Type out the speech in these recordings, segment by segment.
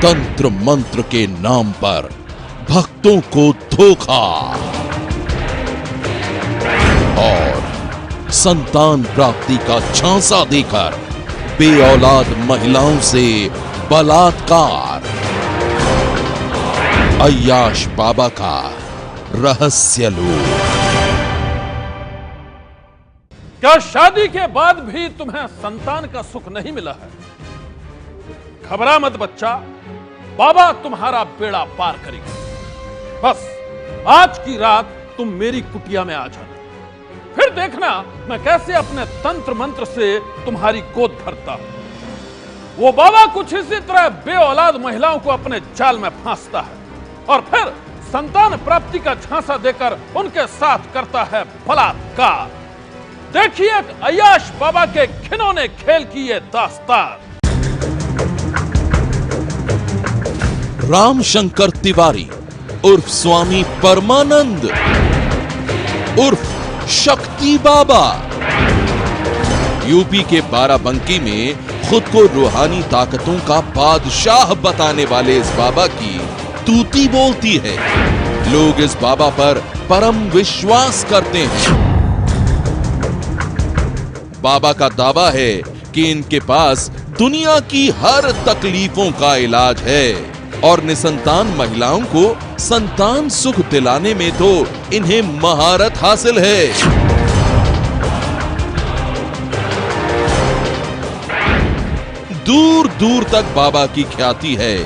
तंत्र मंत्र के नाम पर भक्तों को धोखा और संतान प्राप्ति का झांसा देकर बेऔलाद महिलाओं से बलात्कार। अय्याश बाबा का रहस्य लोक। क्या शादी के बाद भी तुम्हें संतान का सुख नहीं मिला है? घबरा मत बच्चा, बाबा तुम्हारा बेड़ा पार करेगा। बस आज की रात तुम मेरी कुटिया में आ जाना, फिर देखना मैं कैसे अपने तंत्र मंत्र से तुम्हारी गोद भरता हूं। वो बाबा कुछ इसी तरह बेऔलाद महिलाओं को अपने जाल में फांसता है और फिर संतान प्राप्ति का झांसा देकर उनके साथ करता है बलात्कार। देखिए अय्याश बाबा के घिनौने खेल की ये दास्तान। राम शंकर तिवारी उर्फ स्वामी परमानंद उर्फ शक्ति बाबा। यूपी के बाराबंकी में खुद को रूहानी ताकतों का बादशाह बताने वाले इस बाबा की तूती बोलती है। लोग इस बाबा पर परम विश्वास करते हैं। बाबा का दावा है कि इनके पास दुनिया की हर तकलीफों का इलाज है और निसंतान महिलाओं को संतान सुख दिलाने में तो इन्हें महारत हासिल है। दूर दूर तक बाबा की ख्याति है।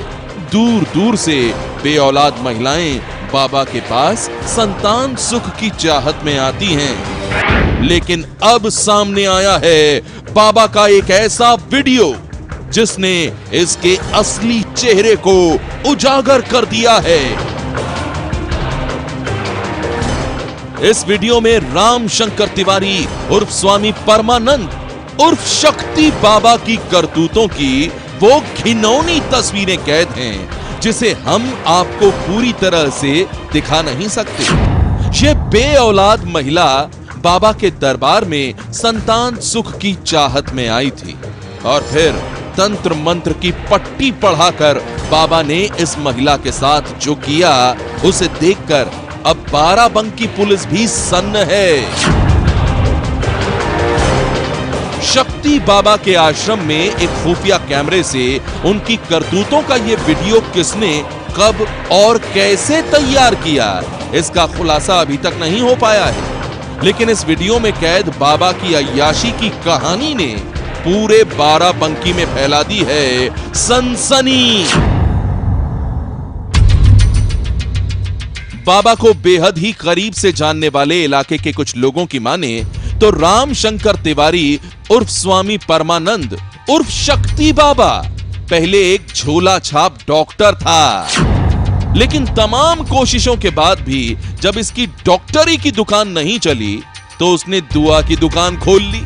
दूर दूर से बेऔलाद महिलाएं बाबा के पास संतान सुख की चाहत में आती हैं। लेकिन अब सामने आया है बाबा का एक ऐसा वीडियो जिसने इसके असली चेहरे को उजागर कर दिया है। इस वीडियो में राम शंकर तिवारी उर्फ स्वामी परमानंद उर्फ शक्ति बाबा की करतूतों की वो घिनौनी तस्वीरें कैद हैं जिसे हम आपको पूरी तरह से दिखा नहीं सकते। ये बेऔलाद महिला बाबा के दरबार में संतान सुख की चाहत में आई थी और फिर तंत्र मंत्र की पट्टी पढ़ाकर बाबा ने इस महिला के साथ जो किया उसे देखकर अब बाराबंकी पुलिस भी सन्न है। शक्ति बाबा के आश्रम में एक खुफिया कैमरे से उनकी करतूतों का ये वीडियो किसने, कब और कैसे तैयार किया, इसका खुलासा अभी तक नहीं हो पाया है। लेकिन इस वीडियो में कैद बाबा की अय्याशी की कहानी ने पूरे बाराबंकी में फैला दी है सनसनी। बाबा को बेहद ही करीब से जानने वाले इलाके के कुछ लोगों की माने तो राम शंकर तिवारी उर्फ स्वामी परमानंद उर्फ शक्ति बाबा पहले एक झोला छाप डॉक्टर था। लेकिन तमाम कोशिशों के बाद भी जब इसकी डॉक्टरी की दुकान नहीं चली तो उसने दुआ की दुकान खोल ली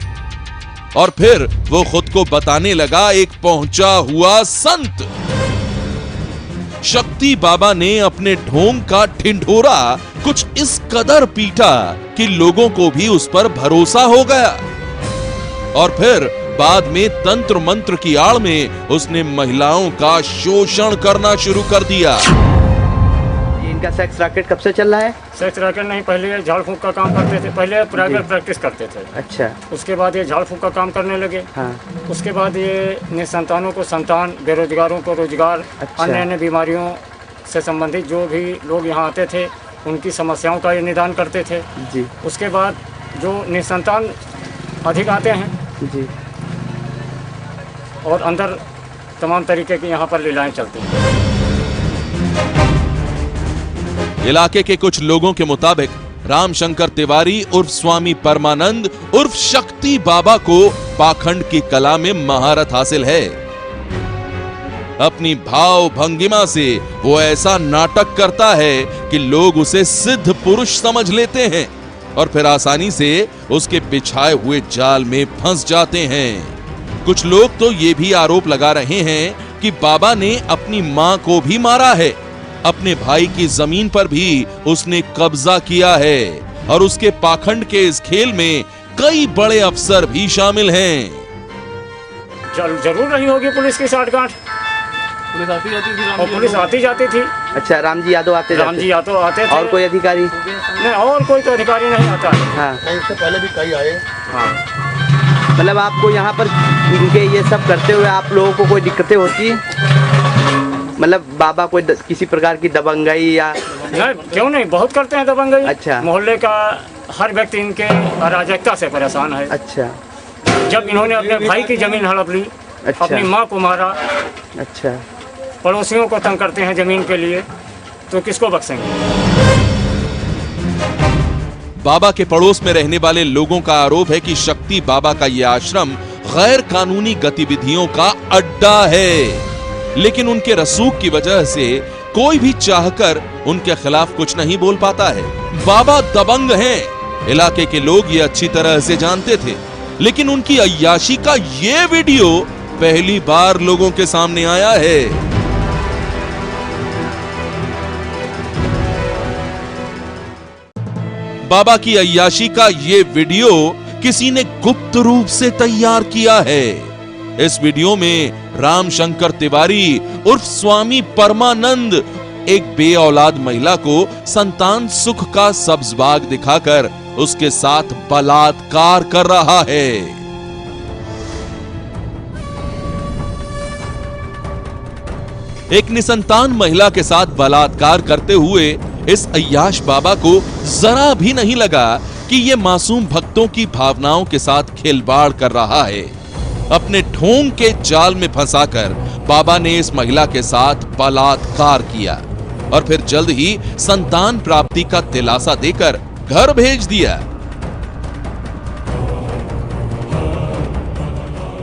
और फिर वो खुद को बताने लगा एक पहुंचा हुआ संत। शक्ति बाबा ने अपने ढोंग का ढिंढोरा कुछ इस कदर पीटा कि लोगों को भी उस पर भरोसा हो गया और फिर बाद में तंत्र मंत्र की आड़ में उसने महिलाओं का शोषण करना शुरू कर दिया। इनका सेक्स रैकेट कब से चल रहा है? सेक्स रैकेट नहीं, पहले ये झाड़ फूंक का काम करते थे। पहले प्राइवेट प्रैक्टिस करते थे। अच्छा। उसके बाद ये झाड़ फूंक का काम करने लगे। हाँ। उसके बाद ये निसंतानों को संतान, बेरोजगारों को रोजगार, अच्छा। अन्य अन्य बीमारियों से संबंधित जो भी लोग यहाँ आते थे उनकी समस्याओं का ये निदान करते थे जी। उसके बाद जो निसंतान अधिक आते हैं जी और अंदर तमाम तरीके की यहाँ पर लीलाएं चलती हैं। इलाके के कुछ लोगों के मुताबिक राम शंकर तिवारी उर्फ स्वामी परमानंद उर्फ शक्ति बाबा को पाखंड की कला में महारत हासिल है। अपनी भाव भंगिमा से वो ऐसा नाटक करता है कि लोग उसे सिद्ध पुरुष समझ लेते हैं और फिर आसानी से उसके बिछाए हुए जाल में फंस जाते हैं। कुछ लोग तो ये भी आरोप लगा रहे हैं कि बाबा ने अपनी मां को भी मारा है, अपने भाई की जमीन पर भी उसने कब्जा किया है और उसके पाखंड के इस खेल में कई बड़े अफसर भी शामिल हैं। जरूर नहीं होगी पुलिस की साठगांठ। पुलिस आती जाती थी? और पुलिस आती जाती थी। अच्छा, राम जी यादव आते राम जी यादव आते थे। और कोई अधिकारी? नहीं, और कोई तो अधिकारी नहीं आता है। हाँ, इससे पहले भी कई आए। हाँ, मतलब आपको यहाँ पर इनके ये सब करते हुए आप लोगों को कोई दिक्कतें होती है? मतलब बाबा कोई किसी प्रकार की दबंगाई या? नहीं, क्यों नहीं, बहुत करते हैं दबंगई। अच्छा। मोहल्ले का हर व्यक्ति इनके अराजकता से परेशान है। अच्छा जब इन्होंने अपने भाई की जमीन हड़प ली, अच्छा। अपनी माँ को मारा, अच्छा, पड़ोसियों को तंग करते हैं जमीन के लिए, तो किसको बख्शेंगे? बाबा के पड़ोस में रहने वाले लोगों का आरोप है कि शक्ति बाबा का यह आश्रम गैर कानूनी गतिविधियों का अड्डा है, लेकिन उनके रसूख की वजह से कोई भी चाहकर उनके खिलाफ कुछ नहीं बोल पाता है। बाबा दबंग हैं, इलाके के लोग ये अच्छी तरह से जानते थे, लेकिन उनकी अय्याशी का ये वीडियो पहली बार लोगों के सामने आया है। बाबा की अय्याशी का ये वीडियो किसी ने गुप्त रूप से तैयार किया है। इस वीडियो में राम शंकर तिवारी उर्फ स्वामी परमानंद एक बेऔलाद महिला को संतान सुख का सब्ज बाग दिखाकर उसके साथ बलात्कार कर रहा है। एक निसंतान महिला के साथ बलात्कार करते हुए इस अय्याश बाबा को जरा भी नहीं लगा कि यह मासूम भक्तों की भावनाओं के साथ खिलवाड़ कर रहा है। अपने ढोंग के जाल में फंसाकर बाबा ने इस महिला के साथ बलात्कार किया और फिर जल्द ही संतान प्राप्ति का दिलासा देकर घर भेज दिया।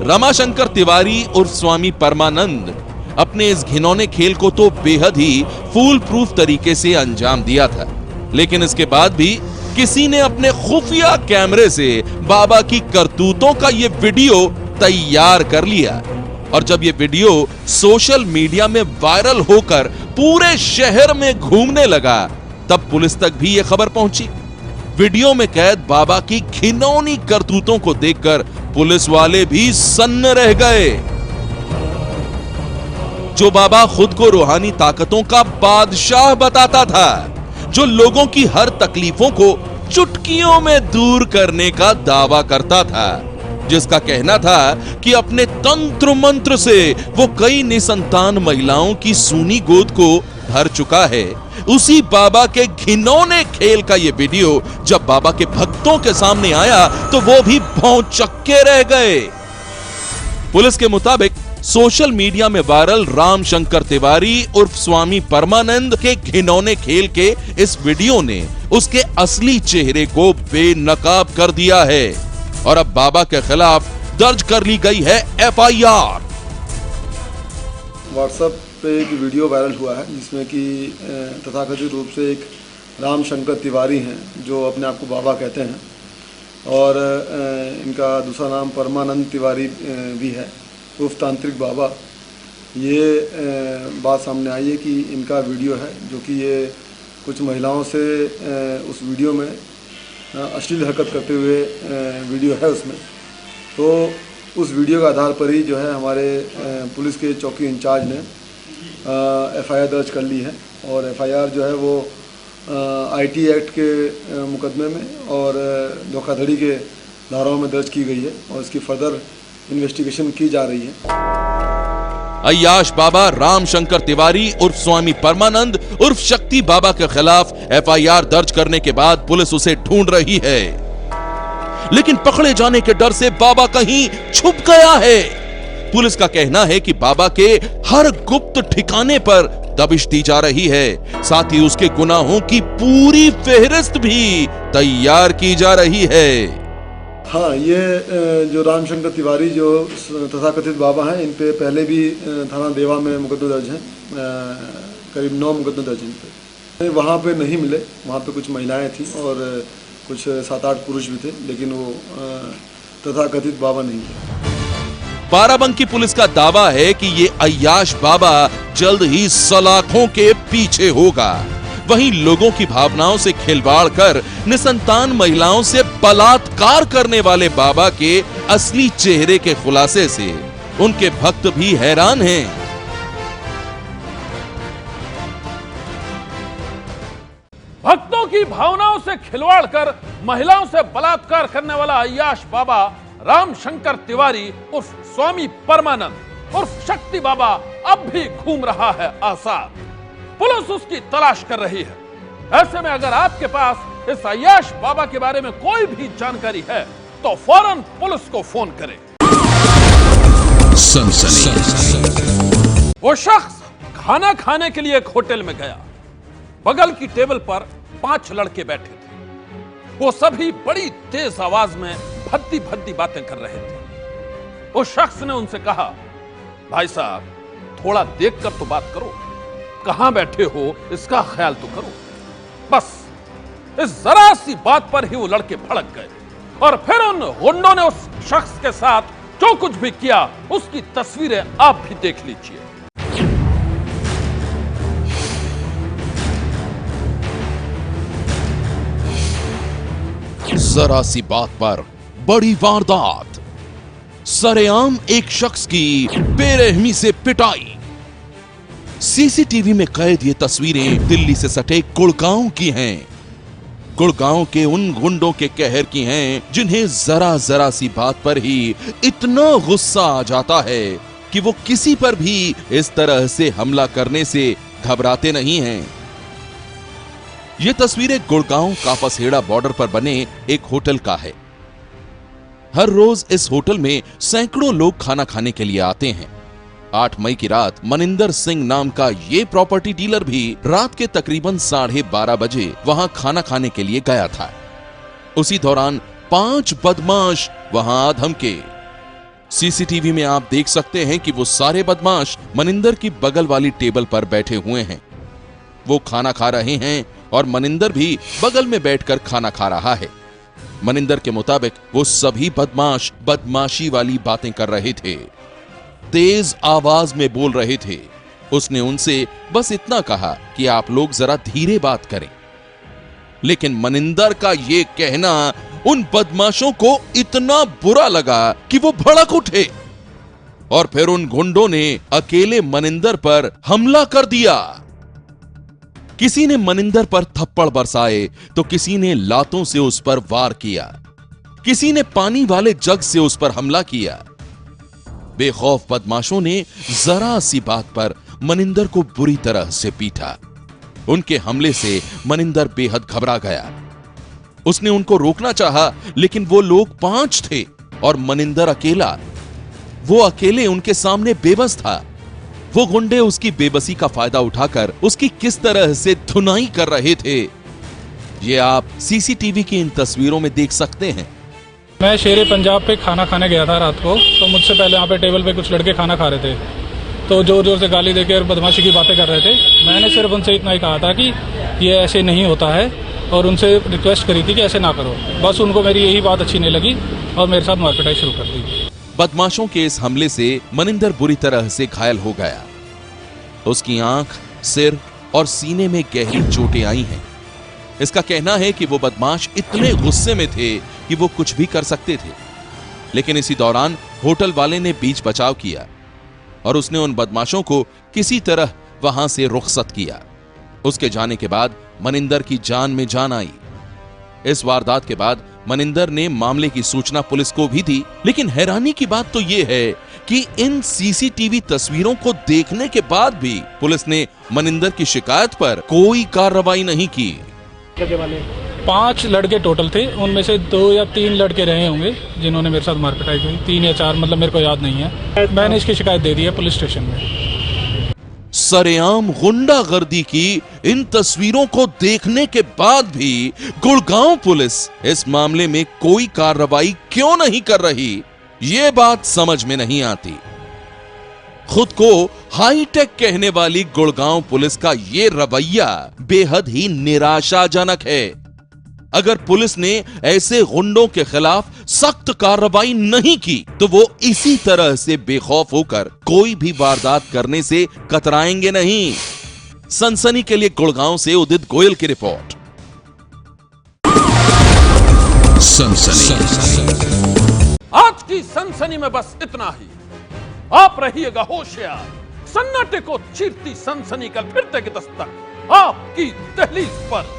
रमाशंकर तिवारी उर्फ स्वामी परमानंद अपने इस घिनौने खेल को तो बेहद ही फूल प्रूफ तरीके से अंजाम दिया था, लेकिन इसके बाद भी किसी ने अपने खुफिया कैमरे से बाबा की करतूतों का यह वीडियो तैयार कर लिया और जब यह वीडियो सोशल मीडिया में वायरल होकर पूरे शहर में घूमने लगा, तब पुलिस तक भी यह खबर पहुंची। वीडियो में कैद बाबा की घिनौनी करतूतों को देखकर पुलिस वाले भी सन्न रह गए। जो बाबा खुद को रूहानी ताकतों का बादशाह बताता था, जो लोगों की हर तकलीफों को चुटकियों में दूर करने का दावा करता था, जिसका कहना था कि अपने तंत्र मंत्र से वो कई निसंतान महिलाओं की सूनी गोद को भर चुका है, उसी बाबा के घिनौने खेल का ये वीडियो जब बाबा के भक्तों के सामने आया तो वो भी भौंचक्के रह गए। पुलिस के मुताबिक सोशल मीडिया में वायरल राम शंकर तिवारी उर्फ स्वामी परमानंद के घिनौने खेल के इस वीडियो ने उसके असली चेहरे को बेनकाब कर दिया है और अब बाबा के खिलाफ दर्ज कर ली गई है FIR। व्हाट्सएप पे एक वीडियो वायरल हुआ है जिसमें कि तथाकथित रूप से एक राम शंकर तिवारी हैं जो अपने आप को बाबा कहते हैं और इनका दूसरा नाम परमानंद तिवारी भी है उर्फ तांत्रिक बाबा। ये बात सामने आई है कि इनका वीडियो है जो कि ये कुछ महिलाओं से उस वीडियो में अश्लील हरकत करते हुए वीडियो है उसमें। तो उस वीडियो के आधार पर ही जो है हमारे पुलिस के चौकी इंचार्ज ने FIR दर्ज कर ली है और FIR जो है वो IT एक्ट के मुकदमे में और धोखाधड़ी के धाराओं में दर्ज की गई है और इसकी फर्दर इन्वेस्टिगेशन की जा रही है। अय्याश बाबा राम शंकर तिवारी उर्फ स्वामी परमानंद उर्फ शक्ति बाबा के खिलाफ FIR दर्ज करने के बाद पुलिस उसे ढूंढ रही है, लेकिन पकड़े जाने के डर से बाबा कहीं छुप गया है। पुलिस का कहना है कि बाबा के हर गुप्त ठिकाने पर दबिश दी जा रही है, साथ ही उसके गुनाहों की पूरी फेहरिस्त भी तैयार की जा रही है। हाँ, ये जो राम शंकर तिवारी जो तथाकथित बाबा हैं इन पे पहले भी थाना देवा में मुकदमे दर्ज हैं, करीब 9 मुकदमे दर्ज हैं इन पे। वहाँ पे नहीं मिले, वहाँ पे कुछ महिलाएं थीं और कुछ 7-8 पुरुष भी थे, लेकिन वो तथाकथित बाबा नहीं थे। बाराबंकी पुलिस का दावा है कि ये अय्याश बाबा जल्द ही सलाखों के पीछे होगा। वहीं लोगों की भावनाओं से खिलवाड़ कर निसंतान महिलाओं से बलात्कार करने वाले बाबा के असली चेहरे के खुलासे से उनके भक्त भी हैरान हैं। की भावनाओं से खिलवाड़ कर महिलाओं से बलात्कार करने वाला अय्याश बाबा रामशंकर तिवारी उर्फ स्वामी परमानंद उर्फ शक्ति बाबा अब भी घूम रहा है आसाद। पुलिस उसकी तलाश कर रही है। ऐसे में अगर आपके पास इस अय्याश बाबा के बारे में कोई भी जानकारी है तो फौरन पुलिस को फोन करें। वो शख्स खाना खाने के लिए एक होटल में गया। बगल की टेबल पर 5 लड़के बैठे थे। वो सभी बड़ी तेज आवाज में भद्दी भद्दी बातें कर रहे थे। उस शख्स ने उनसे कहा, भाई साहब थोड़ा देखकर तो बात करो, कहां बैठे हो इसका ख्याल तो करो। बस इस जरा सी बात पर ही वो लड़के भड़क गए और फिर उन गुंडों ने उस शख्स के साथ जो कुछ भी किया उसकी तस्वीरें आप भी देख लीजिए। जरा सी बात पर बड़ी वारदात, सरेआम एक शख्स की बेरहमी से पिटाई। सीसीटीवी में कैद ये तस्वीरें दिल्ली से सटे गुड़गांव की हैं। गुड़गांव के उन गुंडों के कहर की हैं जिन्हें जरा जरा सी बात पर ही इतना गुस्सा आ जाता है कि वो किसी पर भी इस तरह से हमला करने से घबराते नहीं हैं। ये तस्वीरें गुड़गांव कापासेड़ा बॉर्डर पर बने एक होटल का है। हर रोज इस होटल में सैकड़ों लोग खाना खाने के लिए आते हैं। 8 मई की रात मनिंदर सिंह नाम का ये प्रॉपर्टी डीलर भी रात के तकरीबन 12:30 बजे वहां खाना खाने के लिए गया था। उसी दौरान 5 बदमाश वहां धमके। सीसीटीवी में आप देख सकते हैं कि वो सारे बदमाश मनिंदर की बगल वाली टेबल पर बैठे हुए हैं। वो खाना खा रहे हैं और मनिंदर भी बगल में बैठकर खाना खा रहा है। मनिंदर के मुताबिक वो सभी बदमाश बदमाशी वाली बातें कर रहे थे, तेज आवाज में बोल रहे थे। उसने उनसे बस इतना कहा कि आप लोग जरा धीरे बात करें, लेकिन मनिंदर का ये कहना उन बदमाशों को इतना बुरा लगा कि वो भड़क उठे और फिर उन गुंडों ने अकेले मनिंदर पर हमला कर दिया। किसी ने मनिंदर पर थप्पड़ बरसाए तो किसी ने लातों से उस पर वार किया, किसी ने पानी वाले जग से उस पर हमला किया। बेखौफ बदमाशों ने जरा सी बात पर मनिंदर को बुरी तरह से पीटा। उनके हमले से मनिंदर बेहद घबरा गया। उसने उनको रोकना चाहा, लेकिन वो लोग 5 थे और मनिंदर अकेला। वो अकेले उनके सामने बेबस था। वो गुंडे उसकी बेबसी का फायदा उठाकर उसकी किस तरह से धुनाई कर रहे थे, ये आप सीसीटीवी की इन तस्वीरों में देख सकते हैं। मैं शेरे पंजाब पे खाना खाने गया था रात को, तो मुझसे पहले यहाँ पे टेबल पे कुछ लड़के खाना खा रहे थे, तो जोर जोर से गाली देके और बदमाशी की बातें कर रहे थे। मैंने सिर्फ उनसे इतना ही कहा था कि ये ऐसे नहीं होता है और उनसे रिक्वेस्ट करी थी कि ऐसे ना करो। बस उनको मेरी यही बात अच्छी नहीं लगी और मेरे साथ मारपीटाई शुरू कर दी। बदमाशों के इस हमले से मनिंदर बुरी तरह से घायल हो गया। उसकी आंख, सिर और सीने में गहरी चोटें आई हैं। इसका कहना है कि वो बदमाश इतने गुस्से में थे कि वो कुछ भी कर सकते थे, लेकिन इसी दौरान होटल वाले ने बीच बचाव किया और उसने उन बदमाशों को किसी तरह वहां से रुखसत किया। उसके जाने के बाद मनिंदर की जान में जान आई। इस वारदात के बाद मनिंदर ने मामले की सूचना पुलिस को भी दी, लेकिन हैरानी की बात तो यह है कि इन सीसीटीवी तस्वीरों को देखने के बाद भी पुलिस ने मनिंदर की शिकायत पर कोई कार्रवाई नहीं की। 5 लड़के टोटल थे, उनमें से 2 या 3 लड़के रहे होंगे जिन्होंने मेरे साथ मारपीटाई की। 3 या 4 मतलब मेरे को याद नहीं है। मैंने इसकी शिकायत दे दी है पुलिस स्टेशन में। सरेआम गुंडागर्दी की इन तस्वीरों को देखने के बाद भी गुड़गांव पुलिस इस मामले में कोई कार्रवाई क्यों नहीं कर रही, ये बात समझ में नहीं आती। खुद को हाईटेक कहने वाली गुड़गांव पुलिस का ये रवैया बेहद ही निराशाजनक है। अगर पुलिस ने ऐसे गुंडों के खिलाफ सख्त कार्रवाई नहीं की तो वो इसी तरह से बेखौफ होकर कोई भी वारदात करने से कतराएंगे नहीं। सनसनी के लिए गुड़गांव से उदित गोयल की रिपोर्ट। आज की सनसनी में बस इतना ही। आप रहिएगा होशियार। सन्नाटे को चीरती सनसनी कल फिर तक दस्तक आपकी दहलीज पर।